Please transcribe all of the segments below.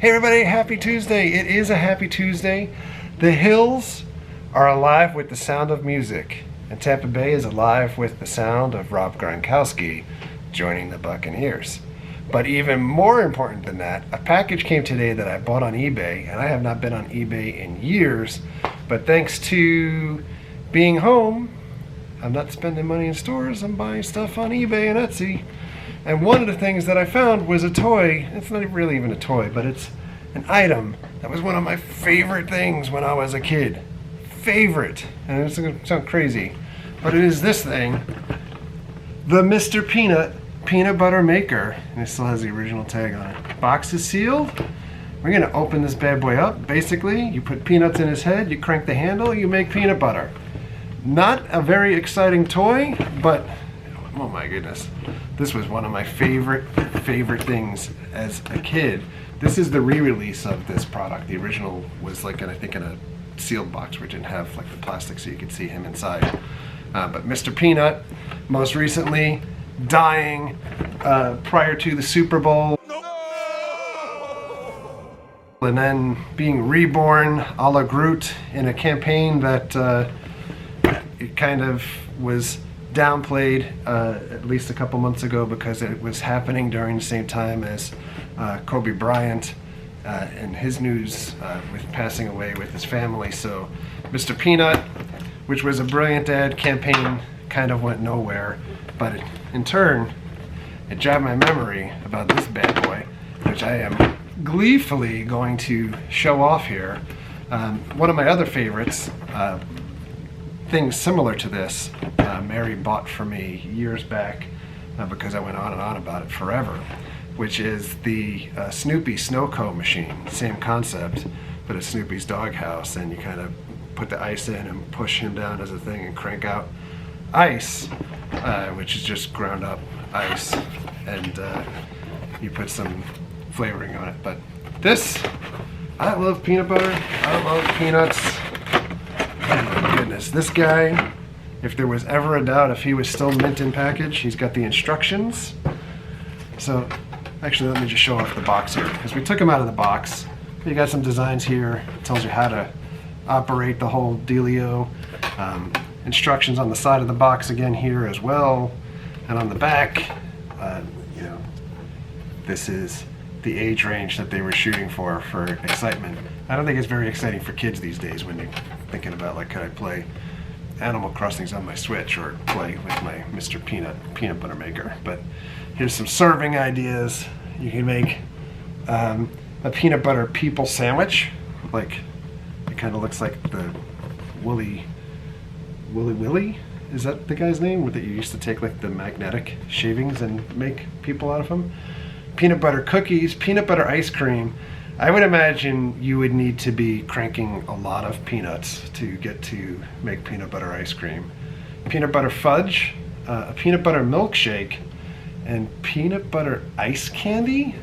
Hey everybody, happy Tuesday. It is a happy Tuesday. The hills are alive with the sound of music, and Tampa Bay is alive with the sound of Rob Gronkowski joining the Buccaneers. But even more important than that, a package came today that I bought on eBay, and I have not been on eBay in years, but thanks to being home, I'm not spending money in stores, I'm buying stuff on eBay and Etsy. And one of the things that I found was a toy. It's not really even a toy, but it's an item that was one of my favorite things when I was a kid. Favorite. And it's going to sound crazy, but it is this thing. The Mr. Peanut Peanut Butter Maker. And it still has the original tag on it. Box is sealed. We're going to open this bad boy up. Basically, you put peanuts in his head, you crank the handle, you make peanut butter. Not a very exciting toy, but oh my goodness. This was one of my favorite things as a kid. This is the re-release of this product. The original was like, I think in a sealed box where it didn't have like the plastic so you could see him inside. But Mr. Peanut, most recently dying prior to the Super Bowl. And then being reborn a la Groot in a campaign that it kind of was downplayed at least a couple months ago because it was happening during the same time as Kobe Bryant and his news with passing away with his family. So Mr. Peanut, which was a brilliant ad campaign, kind of went nowhere, but in turn it jogged my memory about this bad boy, which I am gleefully going to show off here. One of my other favorites, things similar to this, Mary bought for me years back because I went on and on about it forever, which is the Snoopy Snow Cone machine. Same concept, but it's Snoopy's doghouse, and you kind of put the ice in and push him down as a thing and crank out ice, which is just ground up ice, and you put some flavoring on it. But this, I love peanut butter, I love peanuts. Oh my goodness, this guy, if there was ever a doubt if he was still mint in package, he's got the instructions. So actually let me just show off the box here, because we took him out of the box. You got some designs here, it tells you how to operate the whole dealio. Instructions on the side of the box again here as well, and on the back, you know, this is the age range that they were shooting for excitement. I don't think it's very exciting for kids these days when you're thinking about, like, could I play Animal Crossings on my Switch or play with my Mr. Peanut Butter Maker. But here's some serving ideas. You can make a peanut butter people sandwich. Like, it kind of looks like the Willy? Is that the guy's name? That you used to take like the magnetic shavings and make people out of them? Peanut butter cookies, peanut butter ice cream. I would imagine you would need to be cranking a lot of peanuts to get to make peanut butter ice cream. Peanut butter fudge, a peanut butter milkshake, and peanut butter ice candy?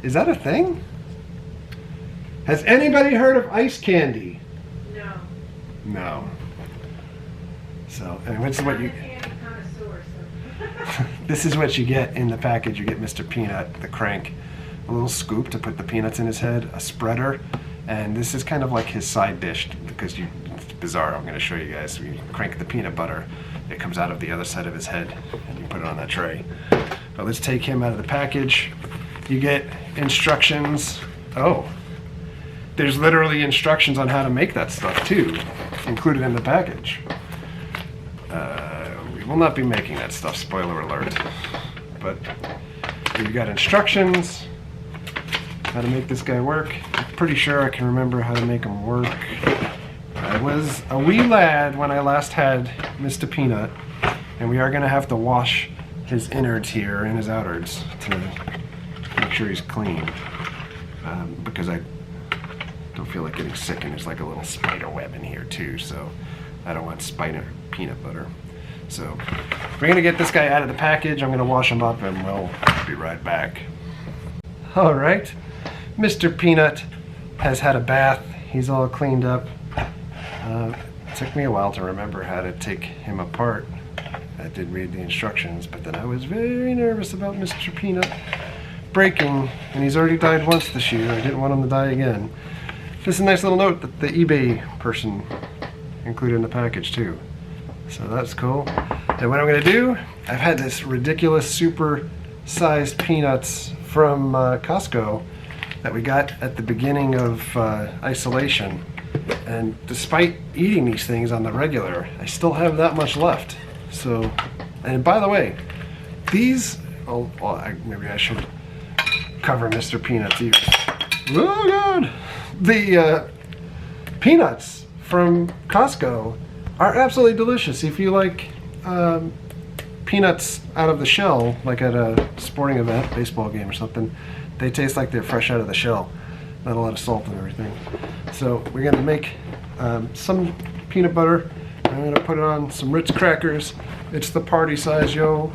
Is that a thing? Has anybody heard of ice candy? No. No. So, and this is what you... This is what you get in the package. You get Mr. Peanut, the crank, a little scoop to put the peanuts in his head, a spreader, and this is kind of like his side dish because it's bizarre. I'm going to show you guys. So you crank the peanut butter, it comes out of the other side of his head, and you put it on that tray. But let's take him out of the package. You get instructions. Oh, there's literally instructions on how to make that stuff too, included in the package. We will not be making that stuff, spoiler alert. But you got instructions, how to make this guy work. I'm pretty sure I can remember how to make him work. I was a wee lad when I last had Mr. Peanut, and we are going to have to wash his innards here and his outards to make sure he's clean, because I don't feel like getting sick, and there's like a little spider web in here too, so I don't want spider peanut butter. So we're gonna get this guy out of the package. I'm gonna wash him up and we'll be right back. All right, Mr. Peanut has had a bath. He's all cleaned up. It took me a while to remember how to take him apart. I did read the instructions, but then I was very nervous about Mr. Peanut breaking, and he's already died once this year. I didn't want him to die again. Just a nice little note that the eBay person included in the package too. So that's cool. And what I'm gonna do, I've had this ridiculous super sized peanuts from Costco that we got at the beginning of isolation. And despite eating these things on the regular, I still have that much left. So, and by the way, these, oh, well, maybe I should cover Mr. Peanut's ears. Oh God! The peanuts from Costco are absolutely delicious. If you like peanuts out of the shell, like at a sporting event, baseball game or something, they taste like they're fresh out of the shell. Not a lot of salt and everything. So we're gonna make some peanut butter. I'm gonna put it on some Ritz crackers. It's the party size, yo.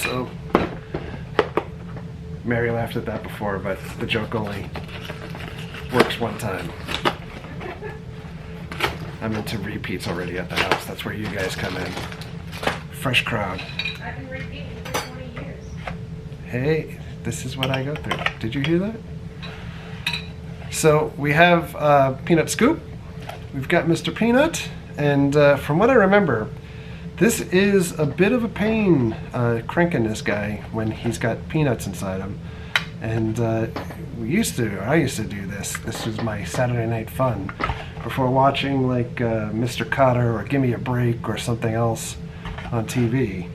So Mary laughed at that before, but the joke only works one time. I'm into repeats already at the house. That's where you guys come in. Fresh crowd. I've been repeating for 20 years. Hey, this is what I go through. Did you hear that? So we have peanut scoop. We've got Mr. Peanut, and from what I remember, this is a bit of a pain cranking this guy when he's got peanuts inside him. And I used to do this. This was my Saturday night fun before watching like Mr. Kart or Give Me a Break or something else on TV.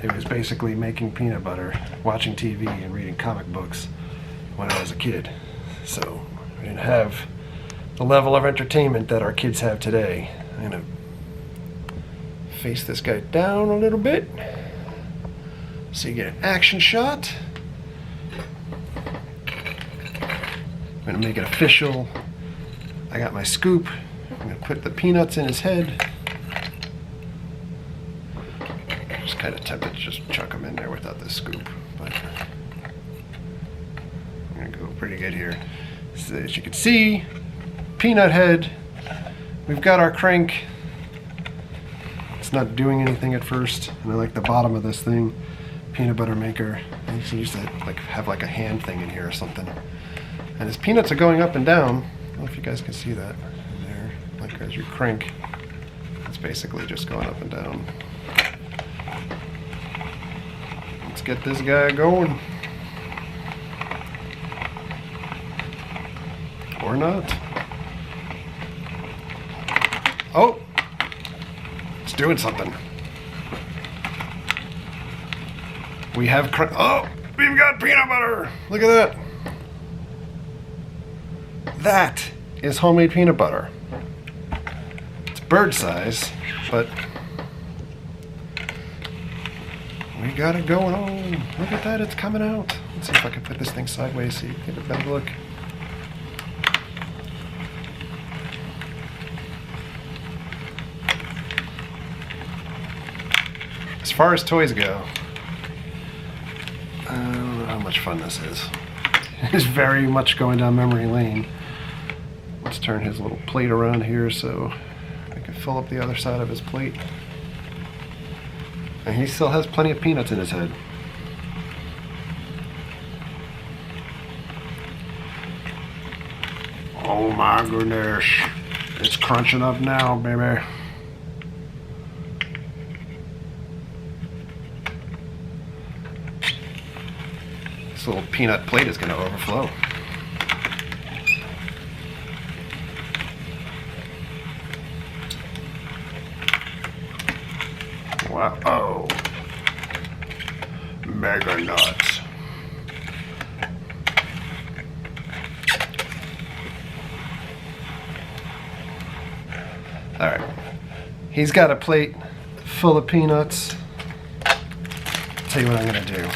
It was basically making peanut butter, watching TV, and reading comic books when I was a kid. So we didn't have the level of entertainment that our kids have today. I'm gonna face this guy down a little bit so you get an action shot. I'm gonna make it official. I got my scoop. I'm gonna put the peanuts in his head. Just kind of tempted to just chuck them in there without the scoop, but I'm gonna go pretty good here. So as you can see, peanut head. We've got our crank. It's not doing anything at first, and I like the bottom of this thing. Peanut butter maker. I used to like have like a hand thing in here or something. And his peanuts are going up and down. I don't know if you guys can see that in there. Like as you crank, it's basically just going up and down. Let's get this guy going. Or not. Oh! It's doing something. We have oh! We've got peanut butter! Look at that! That is homemade peanut butter. It's bird size, but we got it going on. Look at that, it's coming out. Let's see if I can put this thing sideways so you can get a better look. As far as toys go, I don't know how much fun this is. It's very much going down memory lane. Let's turn his little plate around here so I can fill up the other side of his plate. And he still has plenty of peanuts in his head. Oh my goodness. It's crunching up now, baby. This little peanut plate is going to overflow. Wow. Oh. Mega nuts. Alright. He's got a plate full of peanuts. Tell you what I'm going to do.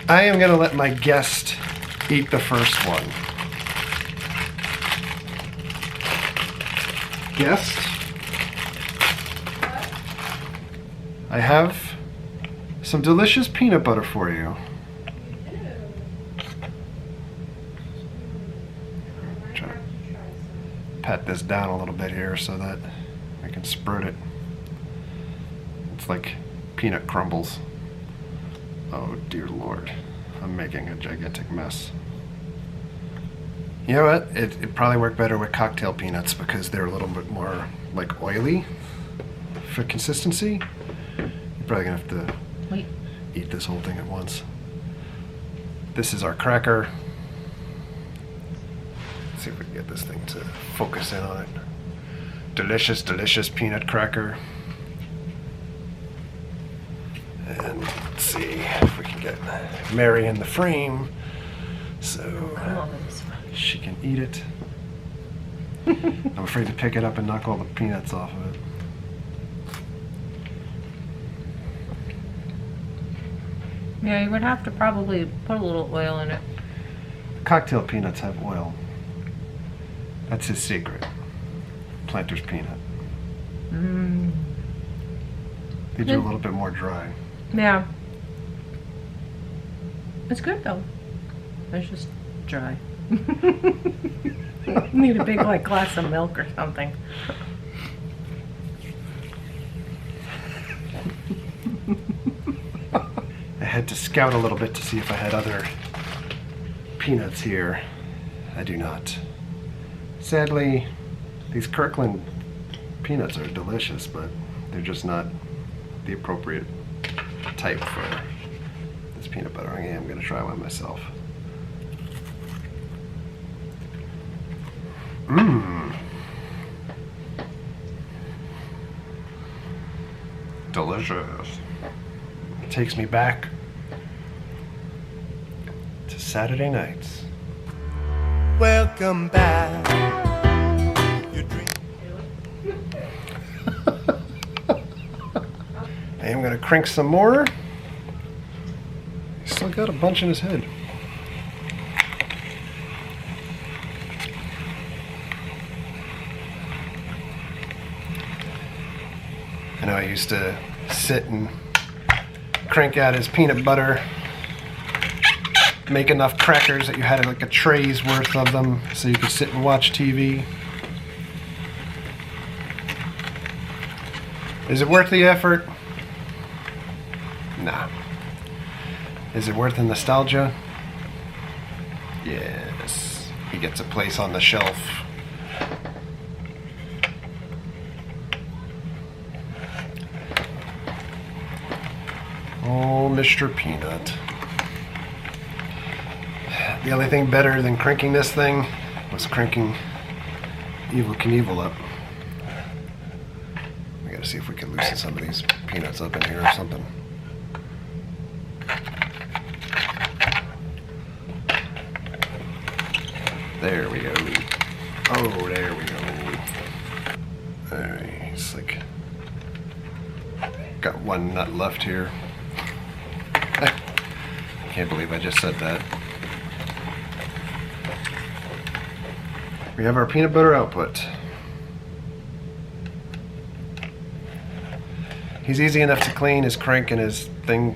I am going to let my guest eat the first one. Guest? I have some delicious peanut butter for you. Try to pat this down a little bit here so that I can spread it. It's like peanut crumbles. Oh dear Lord. I'm making a gigantic mess. You know what? It probably worked better with cocktail peanuts because they're a little bit more like oily for consistency. You're probably gonna have to eat this whole thing at once. This is our cracker. Let's see if we can get this thing to focus in on it. Delicious, delicious peanut cracker. And let's see if we can get Mary in the frame so she can eat it. I'm afraid to pick it up and knock all the peanuts off of it. Yeah, you would have to probably put a little oil in it. Cocktail peanuts have oil. That's his secret. Planter's peanut. These are a little bit more dry. Yeah. It's good though. It's just dry. Need a big like glass of milk or something. I had to scout a little bit to see if I had other peanuts here. I do not. Sadly, these Kirkland peanuts are delicious, but they're just not the appropriate type for this peanut butter. I am going to try one myself. Mmm. Delicious. It takes me back to Saturday nights. Welcome back. You drink. I am going to crank some more. He's still got a bunch in his head. I know I used to sit and crank out his peanut butter, make enough crackers that you had like a tray's worth of them so you could sit and watch TV. Is it worth the effort? Nah. Is it worth the nostalgia? Yes. He gets a place on the shelf. Oh, Mr. Peanut. The only thing better than cranking this thing was cranking Evel Knievel up. We gotta see if we can loosen some of these peanuts up in here or something. There we go. Oh, there we go. Alright, it's like got one nut left here. Can't believe I just said that. We have our peanut butter output. He's easy enough to clean. His crank and his thing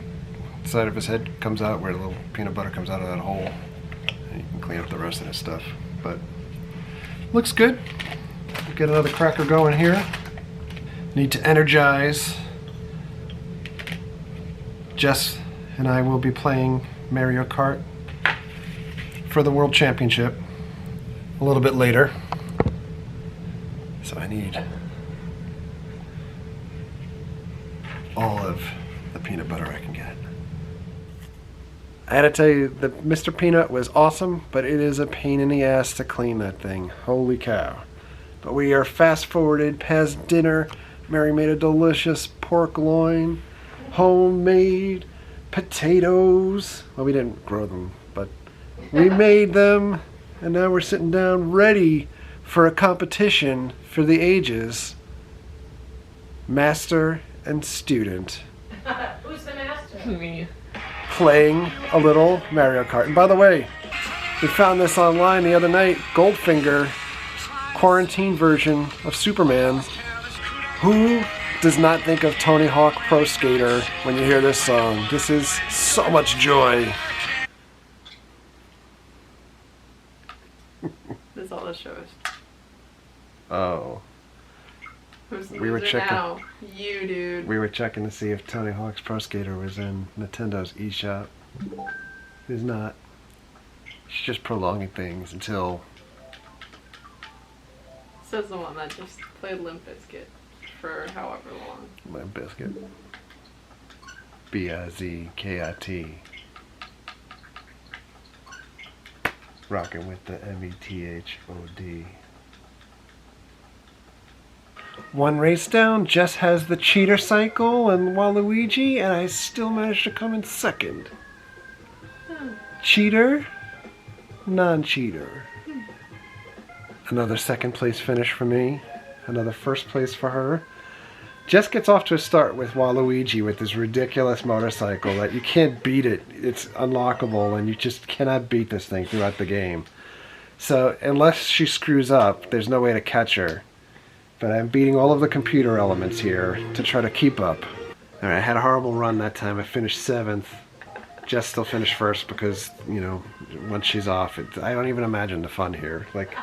side of his head comes out where the little peanut butter comes out of that hole. And you can clean up the rest of his stuff. But looks good. We'll get another cracker going here. Need to energize. Jess and I will be playing Mario Kart for the World Championship a little bit later. So I need all of the peanut butter I can get. I had to tell you that Mr. Peanut was awesome, but it is a pain in the ass to clean that thing. Holy cow. But we are fast forwarded past dinner. Mary made a delicious pork loin, homemade potatoes. Well, we didn't grow them, but we made them, and now we're sitting down ready for a competition for the ages. Master and student. Who's the master? Me. Playing a little Mario Kart. And by the way, we found this online the other night. Goldfinger, quarantine version of Superman. Who does not think of Tony Hawk Pro Skater when you hear this song? This is so much joy. That's all it shows. Oh. Who's the We were loser checking. now? You, dude. We were checking to see if Tony Hawk's Pro Skater was in Nintendo's eShop. is not. She's just prolonging things until... Says the one that just played Limp Bizkit for however long. My biscuit. B-I-Z-K-I-T. Rocking with the M-E-T-H-O-D. One race down, Jess has the cheater cycle and Waluigi, and I still managed to come in second. Cheater, non-cheater. Another second place finish for me. Another first place for her. Jess gets off to a start with Waluigi with this ridiculous motorcycle that you can't beat it. It's unlockable and you just cannot beat this thing throughout the game. So unless she screws up, there's no way to catch her. But I'm beating all of the computer elements here to try to keep up. Alright, I had a horrible run that time. I finished 7th. Jess still finished first because, you know, once she's off, I don't even imagine the fun here. Like,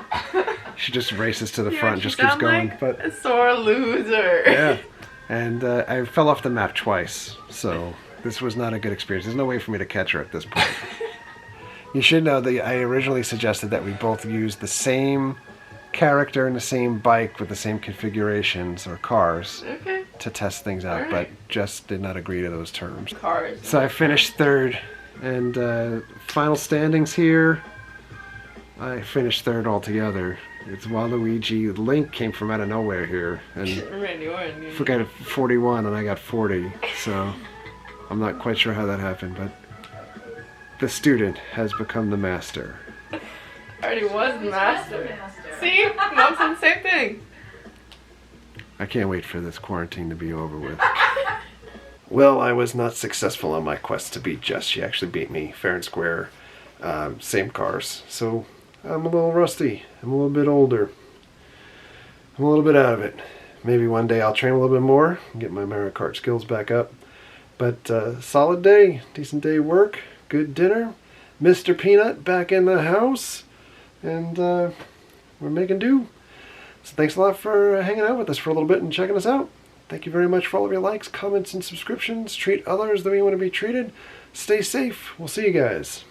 she just races to the front, just keeps going. Like but a sore loser. yeah, and I fell off the map twice, so this was not a good experience. There's no way for me to catch her at this point. You should know that I originally suggested that we both use the same character and the same bike with the same configurations or cars. Okay. To test things out, All but right. just did not agree to those terms. Cars. So I finished 3rd, and final standings here, I finished 3rd altogether. It's Waluigi. Link came from out of nowhere here, and Randy Orton. forgot 41, and I got 40, so I'm not quite sure how that happened, but the student has become the master. Already was the master. master. See? Mom said the same thing. I can't wait for this quarantine to be over with. Well, I was not successful on my quest to beat Jess. She actually beat me fair and square. Same cars. So I'm a little rusty. I'm a little bit older. I'm a little bit out of it. Maybe one day I'll train a little bit more and get my Mario Kart skills back up. But solid day. Decent day of work. Good dinner. Mr. Peanut back in the house. And we're making do. So thanks a lot for hanging out with us for a little bit and checking us out. Thank you very much for all of your likes, comments, and subscriptions. Treat others the way you want to be treated. Stay safe. We'll see you guys.